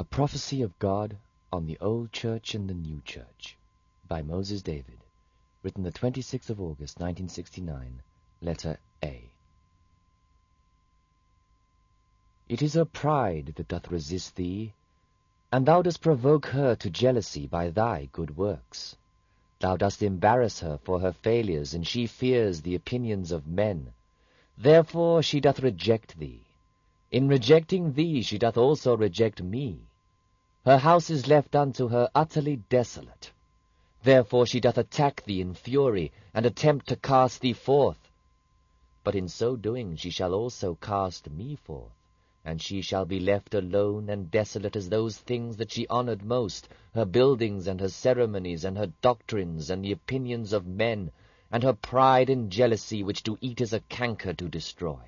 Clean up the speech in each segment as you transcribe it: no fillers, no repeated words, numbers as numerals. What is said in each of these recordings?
A Prophecy of God on the Old Church and the New Church, by Moses David, written the 26th of August, 1969, letter A. It is her pride that doth resist thee, and thou dost provoke her to jealousy by thy good works. Thou dost embarrass her for her failures, and she fears the opinions of men. Therefore she doth reject thee. In rejecting thee she doth also reject me. Her house is left unto her utterly desolate. Therefore she doth attack thee in fury, and attempt to cast thee forth. But in so doing she shall also cast me forth, and she shall be left alone and desolate as those things that she honored most, her buildings and her ceremonies and her doctrines and the opinions of men, and her pride and jealousy which do eat as a canker to destroy.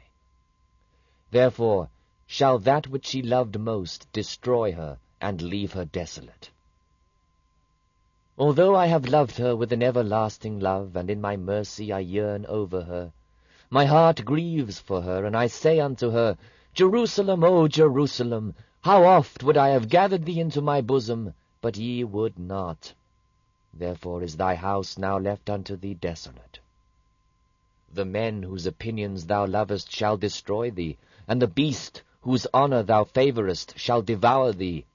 Therefore shall that which she loved most destroy her, and leave her desolate. Although I have loved her with an everlasting love, and in my mercy I yearn over her, my heart grieves for her, and I say unto her, Jerusalem, O Jerusalem, how oft would I have gathered thee into my bosom, but ye would not. Therefore is thy house now left unto thee desolate. The men whose opinions thou lovest shall destroy thee, and the beast whose honor thou favorest shall devour thee.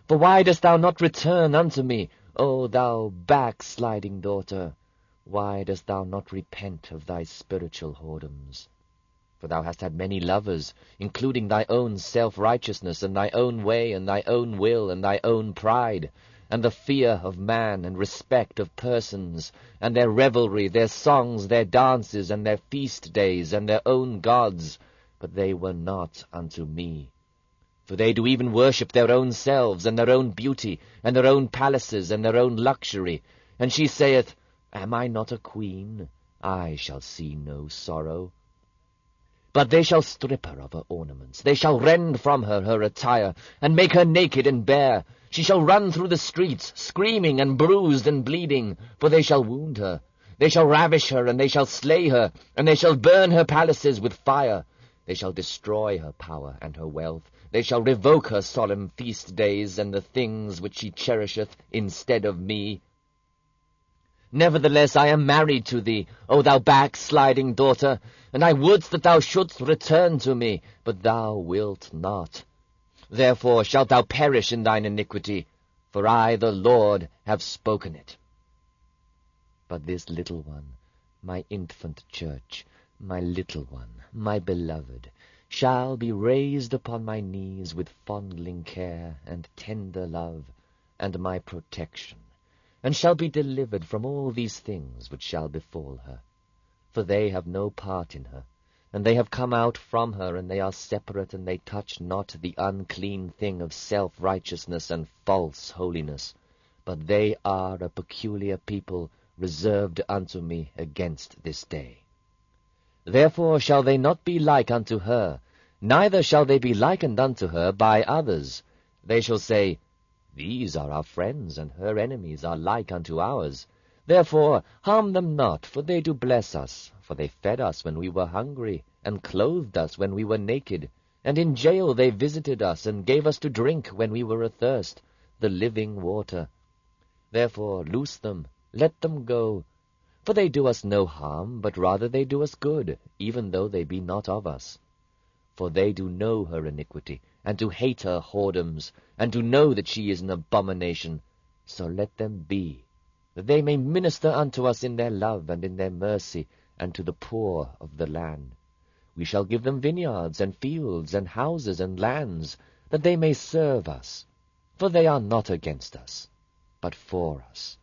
For why dost thou not return unto me, O thou backsliding daughter? Why dost thou not repent of thy spiritual whoredoms? For thou hast had many lovers, including thy own self-righteousness, and thy own way, and thy own will, and thy own pride, and the fear of man, and respect of persons, and their revelry, their songs, their dances, and their feast days, and their own gods. But they were not unto me. For they do even worship their own selves, and their own beauty, and their own palaces, and their own luxury. And she saith, Am I not a queen? I shall see no sorrow. But they shall strip her of her ornaments, they shall rend from her her attire, and make her naked and bare. She shall run through the streets, screaming and bruised and bleeding, for they shall wound her. They shall ravish her, and they shall slay her, and they shall burn her palaces with fire. They shall destroy her power and her wealth. They shall revoke her solemn feast days, and the things which she cherisheth instead of me. Nevertheless I am married to thee, O thou backsliding daughter, and I would that thou shouldst return to me, but thou wilt not. Therefore shalt thou perish in thine iniquity, for I, the Lord, have spoken it. But this little one, my infant church, my little one, my beloved, shall be raised upon my knees with fondling care and tender love, and my protection, and shall be delivered from all these things which shall befall her. For they have no part in her, and they have come out from her, and they are separate, and they touch not the unclean thing of self-righteousness and false holiness. But they are a peculiar people, reserved unto me against this day. Therefore shall they not be like unto her, neither shall they be likened unto her by others. They shall say, These are our friends, and her enemies are like unto ours. Therefore harm them not, for they do bless us. For they fed us when we were hungry, and clothed us when we were naked. And in jail they visited us, and gave us to drink when we were athirst, the living water. Therefore loose them, let them go. For they do us no harm, but rather they do us good, even though they be not of us. For they do know her iniquity, and do hate her whoredoms, and do know that she is an abomination. So let them be, that they may minister unto us in their love and in their mercy, and to the poor of the land. We shall give them vineyards and fields and houses and lands, that they may serve us. For they are not against us, but for us.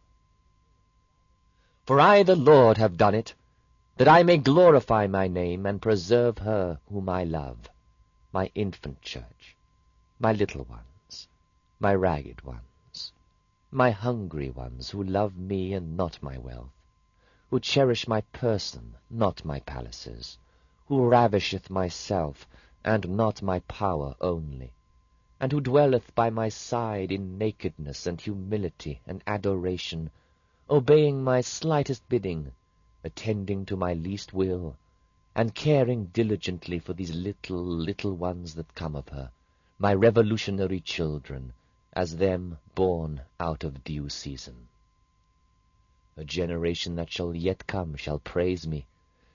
For I, the Lord, have done it, that I may glorify my name, and preserve her whom I love, my infant church, my little ones, my ragged ones, my hungry ones, who love me and not my wealth, who cherish my person, not my palaces, who ravisheth myself, and not my power only, and who dwelleth by my side in nakedness and humility and adoration, obeying my slightest bidding, attending to my least will, and caring diligently for these little ones that come of her, my revolutionary children, as them born out of due season. A generation that shall yet come shall praise me,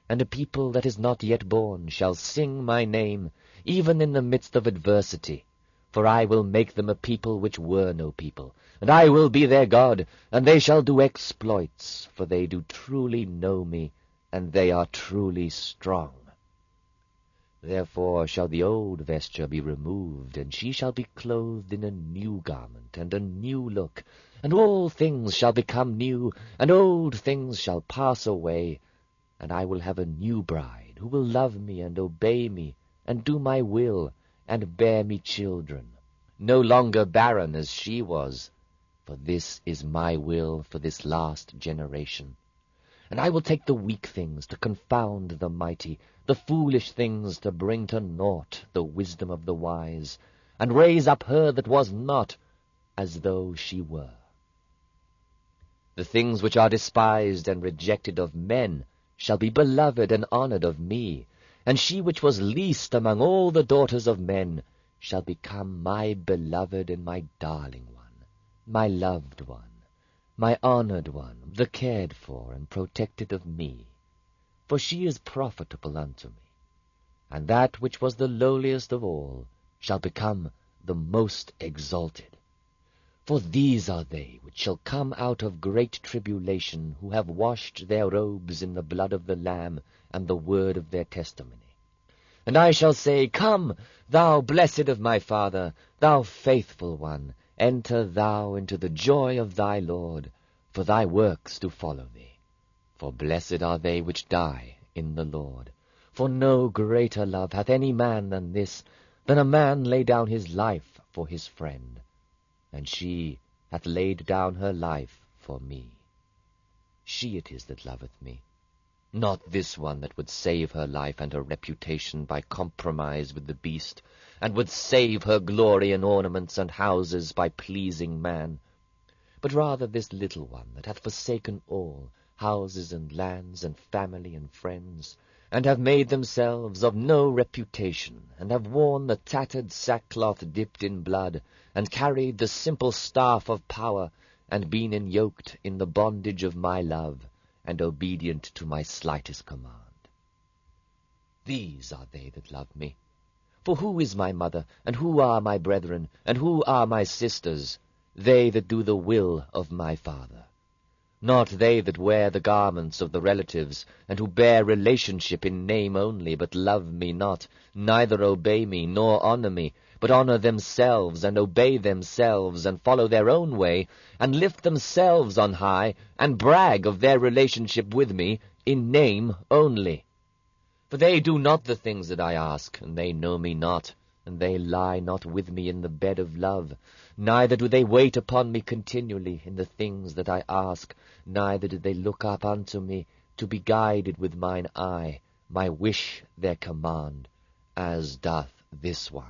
and a people that is not yet born shall sing my name, even in the midst of adversity. For I will make them a people which were no people, and I will be their God, and they shall do exploits, for they do truly know me, and they are truly strong. Therefore shall the old vesture be removed, and she shall be clothed in a new garment, and a new look, and all things shall become new, and old things shall pass away. And I will have a new bride, who will love me and obey me, and do my will, and bear me children, no longer barren as she was. For this is my will for this last generation. And I will take the weak things to confound the mighty, the foolish things to bring to naught the wisdom of the wise, and raise up her that was not, as though she were. The things which are despised and rejected of men shall be beloved and honored of me, and she which was least among all the daughters of men shall become my beloved and my darling one, my loved one, my honored one, the cared for and protected of me. For she is profitable unto me, and that which was the lowliest of all shall become the most exalted. For these are they which shall come out of great tribulation, who have washed their robes in the blood of the Lamb and the word of their testimony. And I shall say, Come, thou blessed of my Father, thou faithful one, enter thou into the joy of thy Lord, for thy works do follow thee. For blessed are they which die in the Lord. For no greater love hath any man than this, than a man lay down his life for his friend. And she hath laid down her life for me. She it is that loveth me, not this one that would save her life and her reputation by compromise with the beast, and would save her glory and ornaments and houses by pleasing man, but rather this little one that hath forsaken all, houses and lands and family and friends, and have made themselves of no reputation, and have worn the tattered sackcloth dipped in blood, and carried the simple staff of power, and been enyoked in the bondage of my love, and obedient to my slightest command. These are they that love me. For who is my mother, and who are my brethren, and who are my sisters? They that do the will of my Father. Not they that wear the garments of the relatives, and who bear relationship in name only, but love me not, neither obey me, nor honor me, but honor themselves, and obey themselves, and follow their own way, and lift themselves on high, and brag of their relationship with me in name only. For they do not the things that I ask, and they know me not, and they lie not with me in the bed of love, neither do they wait upon me continually in the things that I ask, neither do they look up unto me to be guided with mine eye, my wish their command, as doth this one.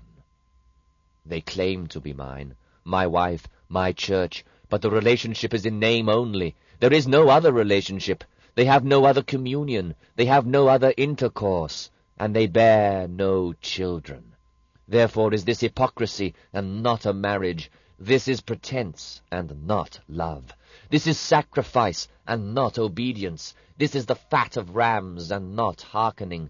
They claim to be mine, my wife, my church, but the relationship is in name only. There is no other relationship. They have no other communion. They have no other intercourse, and they bear no children. Therefore is this hypocrisy, and not a marriage. This is pretense, and not love. This is sacrifice, and not obedience. This is the fat of rams, and not hearkening.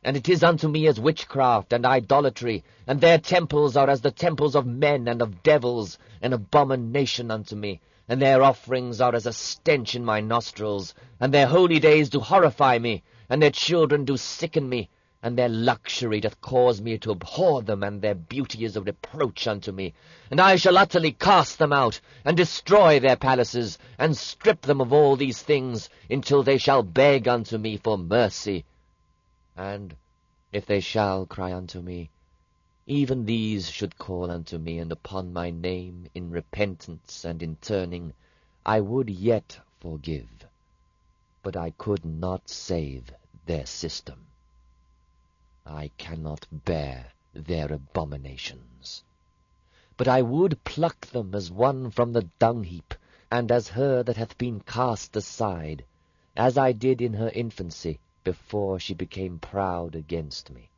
And it is unto me as witchcraft and idolatry, and their temples are as the temples of men and of devils, an abomination unto me. And their offerings are as a stench in my nostrils, and their holy days do horrify me, and their children do sicken me, and their luxury doth cause me to abhor them, and their beauty is a reproach unto me. And I shall utterly cast them out, and destroy their palaces, and strip them of all these things, until they shall beg unto me for mercy. And if they shall cry unto me, even these should call unto me, and upon my name, in repentance and in turning, I would yet forgive. But I could not save their system. I cannot bear their abominations. But I would pluck them as one from the dung-heap, and as her that hath been cast aside, as I did in her infancy, before she became proud against me.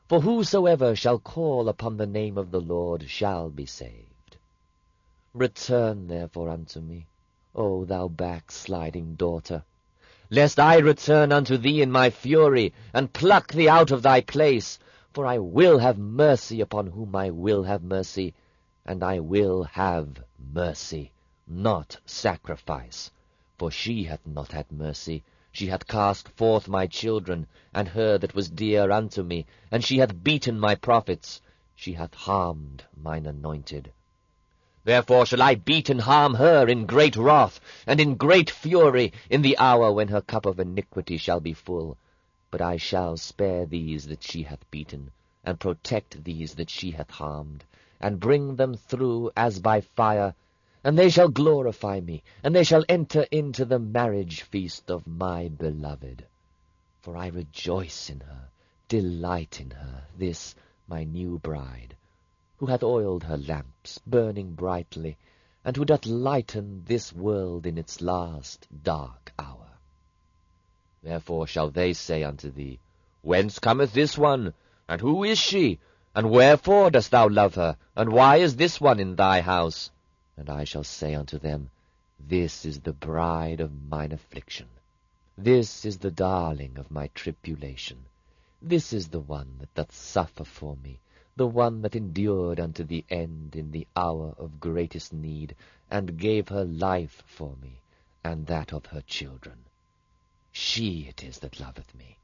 For whosoever shall call upon the name of the Lord shall be saved. Return therefore unto me, O thou backsliding daughter, lest I return unto thee in my fury, and pluck thee out of thy place. For I will have mercy upon whom I will have mercy, and I will have mercy, not sacrifice. For she hath not had mercy. She hath cast forth my children, and her that was dear unto me, and she hath beaten my prophets. She hath harmed mine anointed. Therefore shall I beat and harm her in great wrath, and in great fury, in the hour when her cup of iniquity shall be full. But I shall spare these that she hath beaten, and protect these that she hath harmed, and bring them through as by fire, and they shall glorify me, and they shall enter into the marriage feast of my beloved. For I rejoice in her, delight in her, this my new bride, who hath oiled her lamps, burning brightly, and who doth lighten this world in its last dark hour. Therefore shall they say unto thee, Whence cometh this one? And who is she? And wherefore dost thou love her? And why is this one in thy house? And I shall say unto them, This is the bride of mine affliction. This is the darling of my tribulation. This is the one that doth suffer for me, the one that endured unto the end in the hour of greatest need, and gave her life for me, and that of her children. She it is that loveth me.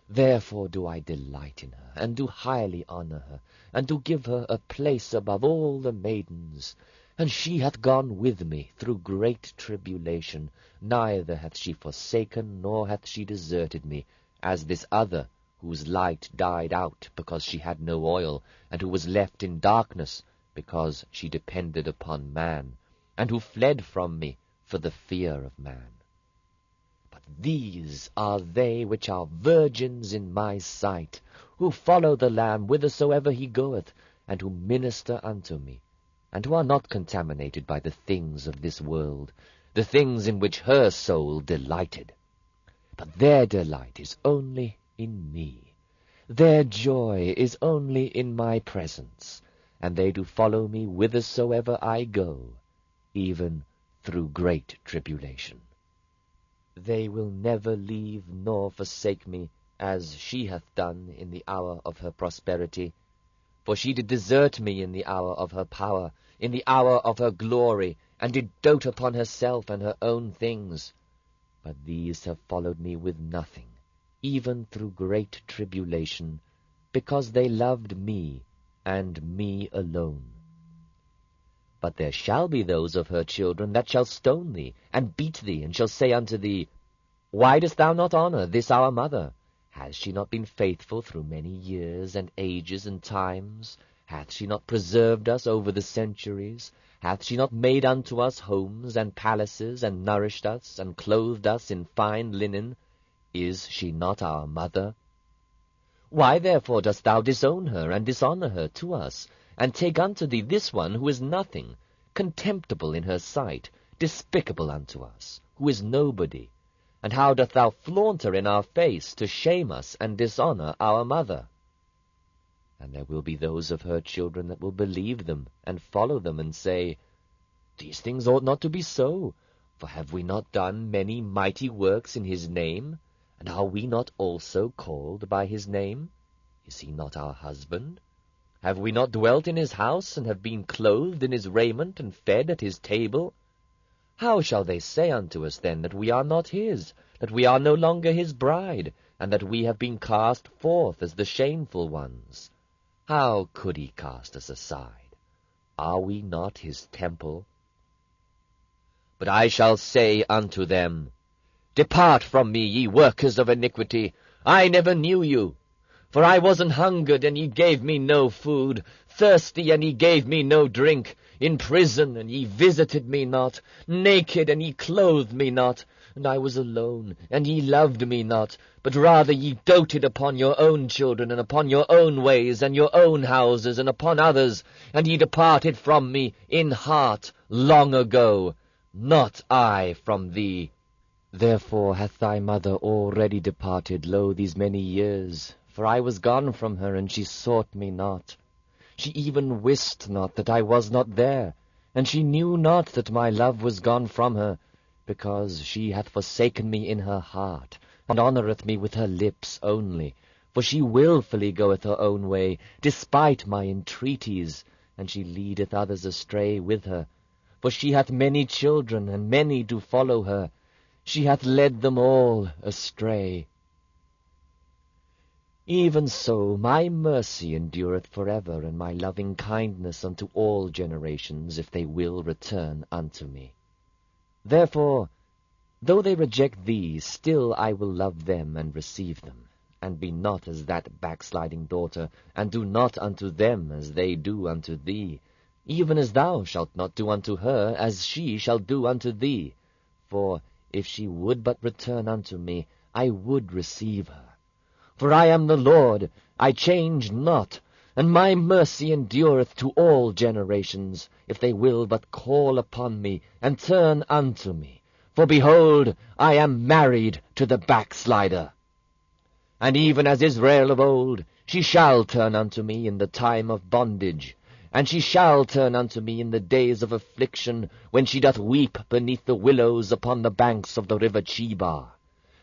Therefore do I delight in her, and do highly honour her, and do give her a place above all the maidens. And she hath gone with me through great tribulation, neither hath she forsaken, nor hath she deserted me, as this other, whose light died out, because she had no oil, and who was left in darkness, because she depended upon man, and who fled from me for the fear of man. But these are they which are virgins in my sight, who follow the Lamb whithersoever he goeth, and who minister unto me, and who are not contaminated by the things of this world, the things in which her soul delighted. But their delight is only in me. Their joy is only in my presence, and they do follow me whithersoever I go, even through great tribulation. They will never leave nor forsake me, as she hath done in the hour of her prosperity. For she did desert me in the hour of her power, in the hour of her glory, and did dote upon herself and her own things. But these have followed me with nothing, even through great tribulation, because they loved me, and me alone. But there shall be those of her children that shall stone thee, and beat thee, and shall say unto thee, Why dost thou not honor this our mother? Has she not been faithful through many years, and ages, and times? Hath she not preserved us over the centuries? Hath she not made unto us homes and palaces, and nourished us, and clothed us in fine linen? Is she not our mother? Why therefore dost thou disown her, and dishonor her to us, and take unto thee this one who is nothing, contemptible in her sight, despicable unto us, who is nobody? And how doth thou flaunt her in our face, to shame us and dishonor our mother? And there will be those of her children that will believe them, and follow them, and say, These things ought not to be so, for have we not done many mighty works in his name? And are we not also called by his name? Is he not our husband? Have we not dwelt in his house, and have been clothed in his raiment, and fed at his table? How shall they say unto us then that we are not his, that we are no longer his bride, and that we have been cast forth as the shameful ones? How could he cast us aside? Are we not his temple? But I shall say unto them, Depart from me, ye workers of iniquity, I never knew you. For I was an hungered, and ye gave me no food, thirsty, and ye gave me no drink, in prison, and ye visited me not, naked, and ye clothed me not, and I was alone, and ye loved me not, but rather ye doted upon your own children, and upon your own ways, and your own houses, and upon others, and ye departed from me in heart long ago, not I from thee. Therefore hath thy mother already departed, lo, these many years, for I was gone from her, and she sought me not. She even wist not that I was not there, And she knew not that my love was gone from her, because she hath forsaken me in her heart, and honoureth me with her lips only. For she wilfully goeth her own way, despite my entreaties, and she leadeth others astray with her. For she hath many children, and many do follow her. She hath led them all astray. Even so my mercy endureth forever, and my loving kindness unto all generations, if they will return unto me. Therefore, though they reject thee, still I will love them and receive them, and be not as that backsliding daughter, and do not unto them as they do unto thee, even as thou shalt not do unto her as she shall do unto thee. For if she would but return unto me, I would receive her. For I am the Lord, I change not, and my mercy endureth to all generations, if they will but call upon me, and turn unto me. For behold, I am married to the backslider. And even as Israel of old, she shall turn unto me in the time of bondage, and she shall turn unto me in the days of affliction, when she doth weep beneath the willows upon the banks of the river Chebar.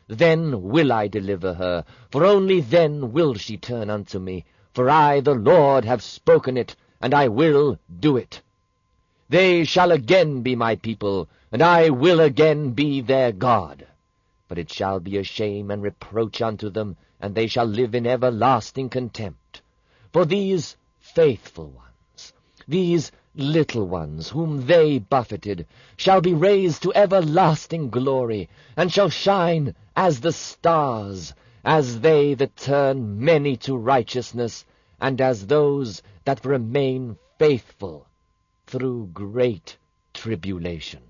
Then will I deliver her, for only then will she turn unto me. For I, the Lord, have spoken it, and I will do it. They shall again be my people, and I will again be their God. But it shall be a shame and reproach unto them, and they shall live in everlasting contempt. For these faithful ones, these little ones whom they buffeted, shall be raised to everlasting glory, and shall shine as the stars, as they that turn many to righteousness, and as those that remain faithful through great tribulation.